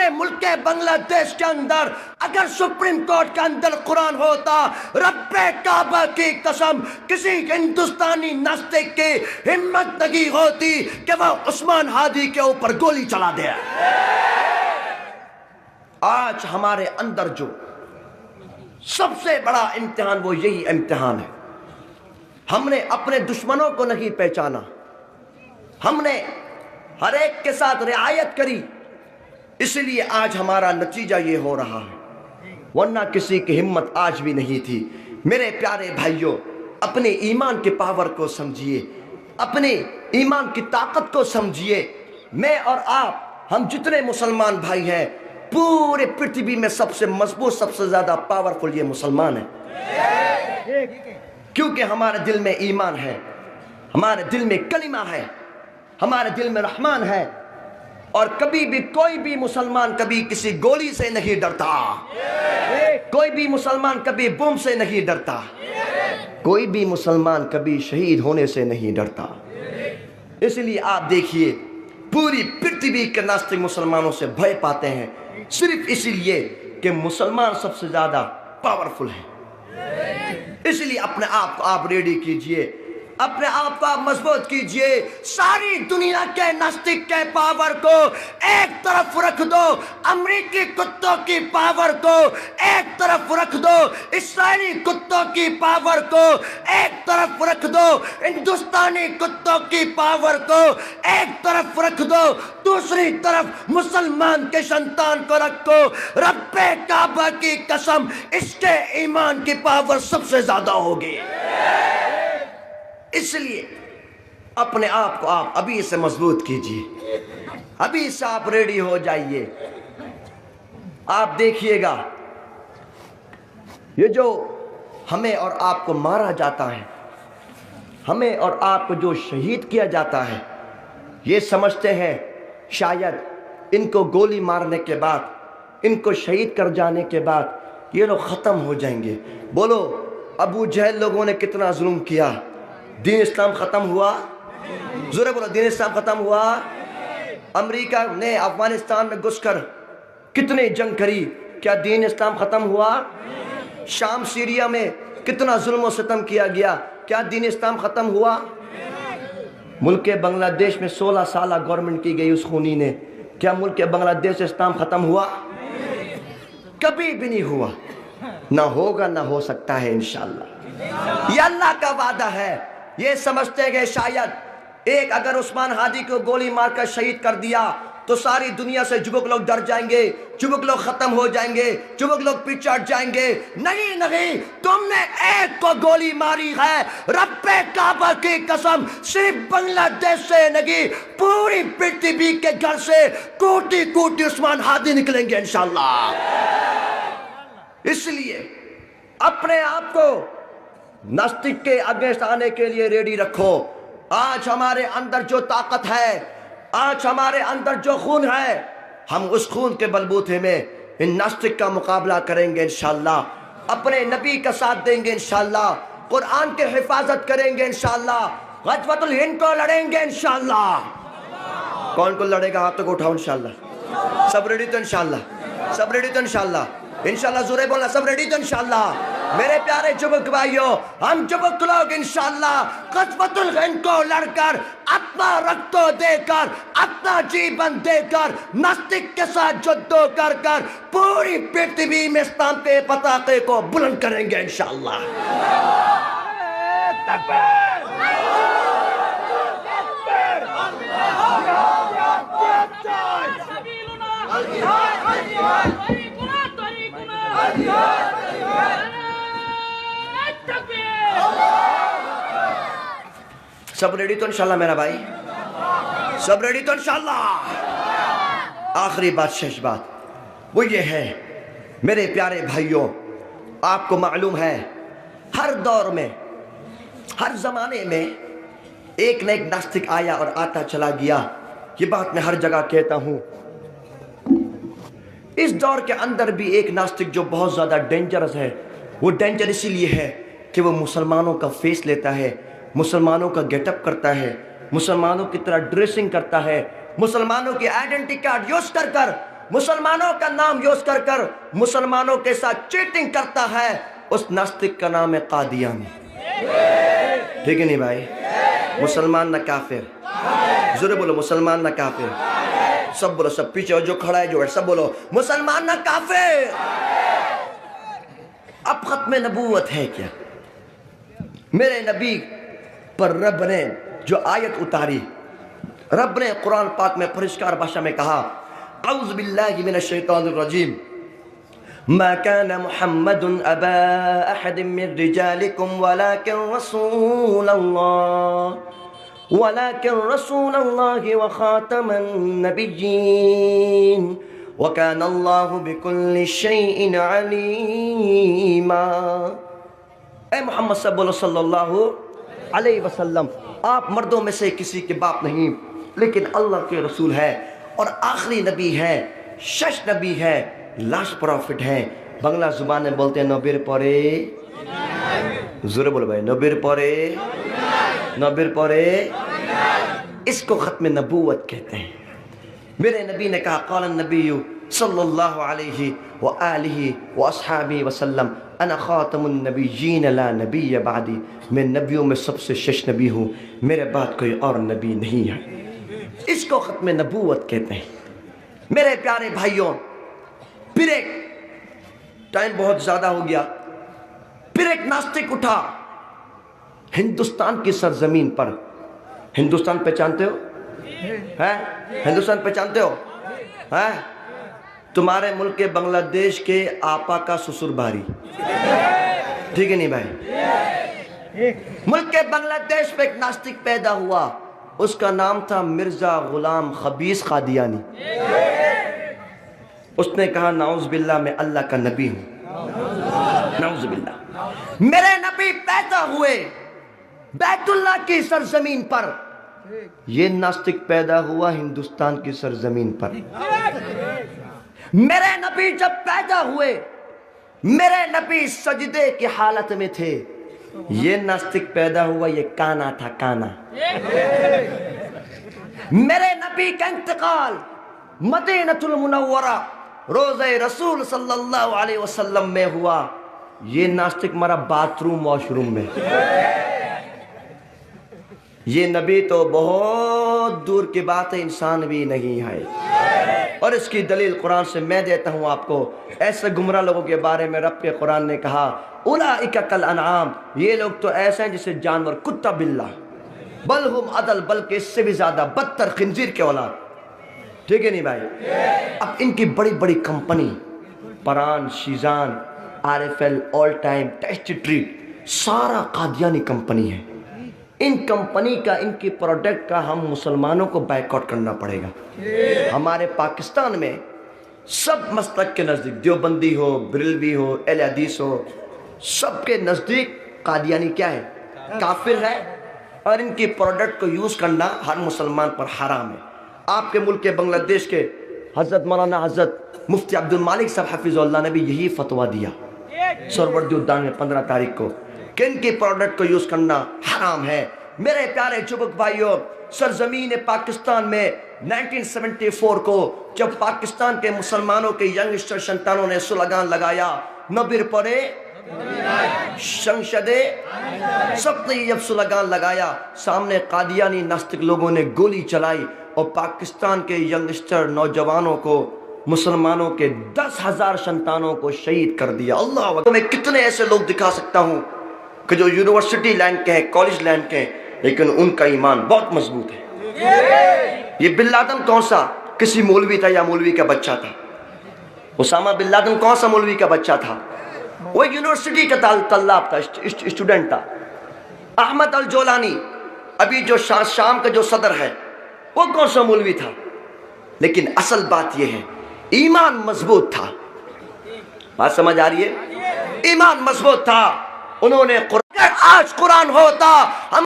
हमारे मुल्क बांग्लादेश के अंदर अगर सुप्रीम कोर्ट के अंदर कुरान होता, रब्बे काबा की कसम किसी हिंदुस्तानी नास्तिक की हिम्मत नहीं होती कि वह उस्मान हादी के ऊपर गोली चला दे। आज हमारे अंदर जो सबसे बड़ा इम्तिहान वो यही इम्तिहान है, हमने अपने दुश्मनों को नहीं पहचाना, हमने हर एक के साथ रियायत करी, इसलिए आज हमारा नतीजा ये हो रहा है, वरना किसी की हिम्मत आज भी नहीं थी। मेरे प्यारे भाइयों, अपने ईमान की पावर को समझिए, अपने ईमान की ताकत को समझिए। मैं और आप, हम जितने मुसलमान भाई हैं, पूरे पृथ्वी में सबसे मजबूत, सबसे ज्यादा पावरफुल ये मुसलमान है, क्योंकि हमारे दिल में ईमान है, हमारे दिल में कलिमा है, हमारे दिल में रहमान है। और कभी भी कोई भी मुसलमान कभी किसी गोली से नहीं डरता, कोई भी मुसलमान कभी बम से नहीं डरता, कोई भी मुसलमान कभी शहीद होने से नहीं डरता। इसलिए आप देखिए, पूरी पृथ्वी के नास्तिक मुसलमानों से भय पाते हैं, सिर्फ इसीलिए कि मुसलमान सबसे ज्यादा पावरफुल है। इसलिए अपने आप को आप रेडी कीजिए, अपने आप को आप मजबूत कीजिए। सारी दुनिया के नास्तिक के पावर को एक तरफ रख दो, अमेरिकी कुत्तों की पावर को एक तरफ रख दो, इस्राएली कुत्तों की पावर को एक तरफ रख दो, हिंदुस्तानी कुत्तों की पावर को एक तरफ रख दो, दूसरी तरफ मुसलमान के संतान को रखो। रब्बे काबा की कसम, इसके ईमान की पावर सबसे ज्यादा होगी। इसलिए अपने आप को आप अभी से मजबूत कीजिए, अभी से आप रेडी हो जाइए। आप देखिएगा, ये जो हमें और आपको मारा जाता है, हमें और आपको जो शहीद किया जाता है, ये समझते हैं शायद इनको गोली मारने के बाद, इनको शहीद कर जाने के बाद ये लोग ख़त्म हो जाएंगे। बोलो, अबू जहल लोगों ने कितना जुल्म किया, दीन इस्लाम ख़त्म हुआ? ज़ोरे बोलो, दीन इस्लाम ख़त्म हुआ? अमेरिका ने अफगानिस्तान में घुसकर कितनी जंग करी, क्या दीन इस्लाम ख़त्म हुआ? शाम सीरिया में कितना जुल्म और सितम किया गया, क्या दीन इस्लाम ख़त्म हुआ? मुल्क बांग्लादेश में 16 साल गवर्नमेंट की गई उस खूनी ने, क्या मुल्क बांग्लादेश से इस्लाम ख़त्म हुआ? कभी भी नहीं हुआ, ना होगा, ना हो सकता है इंशाअल्लाह। ये अल्लाह का वादा है। ये समझते हैं कि शायद एक अगर उस्मान हादी को गोली मारकर शहीद कर दिया तो सारी दुनिया से जुबक लोग डर जाएंगे, जुबक लोग खत्म हो जाएंगे, जुबक लोग पीछे हट जाएंगे। नहीं नहीं, तुमने एक को गोली मारी है, रब्बे काबा की कसम, सिर्फ बांग्लादेश से नहीं, पूरी पृथ्वी के घर से कोटि कोटि उस्मान हादी निकलेंगे इंशाअल्लाह। इसलिए अपने आप को नास्तिक के अगेंस्ट आने के लिए रेडी रखो। आज हमारे अंदर जो ताकत है, आज हमारे अंदर जो खून है, हम उस खून के बलबूते में इन नास्तिक का मुकाबला करेंगे इंशाअल्लाह, अपने नबी का साथ देंगे इंशाअल्लाह, कुरान के हिफाजत करेंगे इंशाअल्लाह, गज़वतुल हिंद को लड़ेंगे इंशाअल्लाह। कौन कौन लड़ेगा हाथ को उठाओ इंशाअल्लाह। सब रेडी तो इंशाअल्लाह, सब रेडी तो इंशाअल्लाह, इंशाअल्लाह ज़ोरे बोलना, सब रेडी तो इंशाअल्लाह। मेरे प्यारे जुबक भाइयों, हम जुबक लोग इंशाअल्लाह गज़वतुल हिंद को लड़कर, अपना रक्त देकर, अपना जीवन देकर, नास्तिक के साथ जुद्दो कर कर पूरी पृथ्वी में इस्लाम के पताके को बुलंद करेंगे इंशाअल्लाह। सब रेडी तो इंशाल्लाह मेरा भाई, सब रेडी तो इंशाल्लाह। आखिरी बात, शेष बात वो ये है, मेरे प्यारे भाइयों, आपको मालूम है हर दौर में, हर जमाने में एक न एक नास्तिक आया और आता चला गया। ये बात मैं हर जगह कहता हूं। इस दौर के अंदर भी एक नास्तिक जो बहुत ज्यादा डेंजरस है, वो डेंजर इसीलिए है कि वो मुसलमानों का फेस लेता है, मुसलमानों का गेटअप करता है, मुसलमानों की तरह ड्रेसिंग करता है, मुसलमानों की आइडेंटिटी कार्ड यूज कर कर मुसलमानों का नाम यूज कर कर मुसलमानों के साथ चीटिंग करता है, उस नास्तिक का नाम है कादियानी। ठीक है नहीं भाई? मुसलमान न काफिर, जरूर बोलो मुसलमान न काफिर। सब बोलो, सब पीछे जो खड़ा है जो है सब बोलो मुसलमान न काफिर। अब खत्म नबूवत है क्या? मेरे नबी पर रब ने जो आयत उतारी, रब ने कुरान पाक में परिष्कार भाषा में कहा, औज़ु बिल्लाहि मिनश शैतानिर रजीम, मा कान मुहम्मदुन अबा अहदिम मिन रिजालिकुम वलाकिन रसूलल्लाहि व खातमन नबिय्यीन व कान अल्लाहु बिकुल्लि शैइन अलीमा। ए मोहम्मद सल्लल्लाहु अलैहि वसल्लम, आप मर्दों में से किसी के बाप नहीं, लेकिन अल्लाह के रसूल है और आखिरी नबी है, शश नबी है, लास्ट प्रॉफिट है। बांग्ला जुबान में बोलते हैं नबीर परे, जोरे बोलो भाई, नबीर परे, नबीर परे, इसको खत्म नबूवत कहते हैं। मेरे नबी ने कहा, क़ाल नबी सल्लल्लाहु अलैहि व आलिहि व अस्हाबिहि वसल्लम, अना ख़ातमुन नबिय्यीन ला नबिय्य बादी, मैं नबियों में सबसे शेष नबी हूँ, मेरे बाद कोई और नबी नहीं है। इसको खत्म नबूवत कहते हैं। मेरे प्यारे भाइयों, फिर एक टाइम बहुत ज़्यादा हो गया, फिर एक नास्तिक उठा हिंदुस्तान की सरजमीन पर। हिंदुस्तान पहचानते हो? हैं? हिंदुस्तान पहचानते हो? हैं? तुम्हारे मुल्क के बांग्लादेश के आपा का ससुर भारी, ठीक है नहीं भाई? मुल्क के बांग्लादेश में एक नास्तिक पैदा हुआ, उसका नाम था मिर्जा गुलाम खबीस कादियानी। उसने कहा, नाउज़ बिल्लाह, मैं अल्लाह का नबी हूं, नाउज़ बिल्लाह। मेरे नबी पैदा हुए बैतुल्लाह की सरजमीन पर, यह नास्तिक पैदा हुआ हिंदुस्तान की सरजमीन पर। मेरे नबी जब पैदा हुए, मेरे नबी सजदे की हालत में थे, ये नास्तिक पैदा हुआ, ये काना था, काना। मेरे नबी का इंतकाल मदीनतुल मुनव्वरा रोज़े रसूल सल्लल्लाहु अलैहि वसल्लम में हुआ, ये नास्तिक मरा बाथरूम वॉशरूम में। ये नबी तो बहुत दूर की बात है, इंसान भी नहीं है। और इसकी दलील कुरान से मैं देता हूँ आपको। ऐसे गुमराह लोगों के बारे में रब के कुरान ने कहा, उलाइका कल अनआम, ये लोग तो ऐसे हैं जैसे जानवर, कुत्ता बिल्ला, बल हुम अदल, बल्कि इससे भी ज्यादा बदतर, खिंजीर के औलाद। ठीक है नहीं भाई? अब इनकी बड़ी बड़ी company, Pran, Shezan, RFL, all time, test treat, सारा कादियानी कंपनी है। इन कंपनी का, इनकी प्रोडक्ट का हम मुसलमानों को बायकॉट करना पड़ेगा। हमारे पाकिस्तान में सब मसलक के नज़दीक, देवबंदी हो, बरेलवी हो, अहले हदीस हो, सबके नज़दीक कादियानी क्या है? काफिर है। और इनकी प्रोडक्ट को यूज़ करना हर मुसलमान पर हराम है। आपके मुल्क के बांग्लादेश के हज़रत मौलाना हज़रत मुफ्ती अब्दुल मालिक साहब हफिज़ुल्लाह ने भी यही फतवा दिया सरवर्दी उद्यान में 15 तारीख को, कि इनके प्रोडक्ट को यूज करना हराम है। मेरे प्यारे युवक भाइयों, सरजमीन पाकिस्तान में 1974 को जब पाकिस्तान के मुसलमानों के यंगस्टर संतानों ने स्लोगान लगाया, नबीर परे संसदे, सबने जब स्लोगान लगाया, सामने कादियानी नास्तिक लोगों ने गोली चलाई और पाकिस्तान के यंगस्टर नौजवानों को, मुसलमानों के 10,000 संतानों को शहीद कर दिया। अल्लाह, तो मैं कितने ऐसे लोग दिखा सकता हूँ कि जो यूनिवर्सिटी लाइन के हैं, कॉलेज लाइन के हैं, लेकिन उनका ईमान बहुत मजबूत है। ये बिन लादेन कौन सा किसी मौलवी था या मौलवी का बच्चा था? उसामा बिन लादेन कौन सा मौलवी का बच्चा था? वो यूनिवर्सिटी का तल्लाब था, स्टूडेंट था। अहमद अल जोलानी, अभी जो शाम का जो सदर है, वो कौन सा मौलवी था? लेकिन असल बात यह है, ईमान मजबूत था। बात समझ आ रही है? ईमान मजबूत था। उन्होंने आज कुरान होता, हम